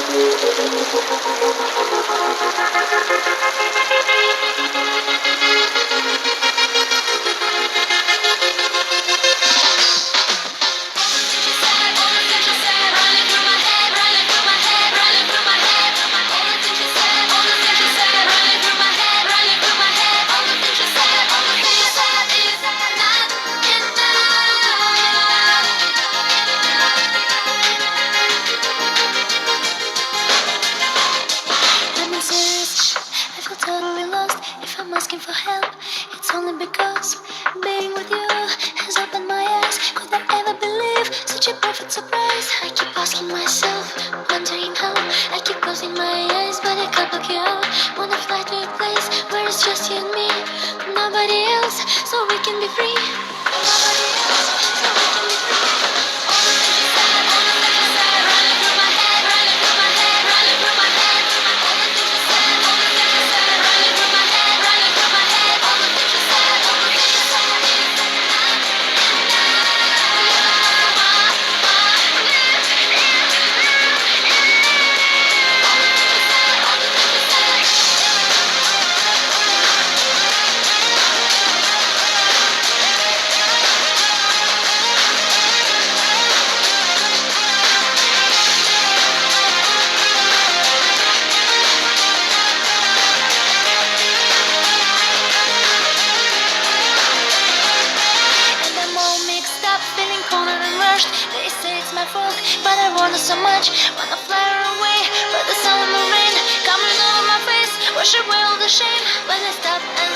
I'm serious, I feel totally lost. If I'm asking for help, it's only because being with you has opened my eyes. Could I ever believe such a perfect surprise? I keep asking myself, wondering how. I keep closing my eyes, but I can't block you out. Wanna fly to a place where it's just you and me, nobody else, so we can be free. Nobody else, so we can be free. All the things you said, all the things you said, running through my head, running through my head, running through my head. All the things you said, all the things you said, running through my head, running through my head. All the things you said, all the things you said. And I'm all mixed up, feeling cornered and rushed. They say it's my fault, but I want it so much. Wanna fly away, but the sun and the rain coming over my face, wash away all the shame. But I stop and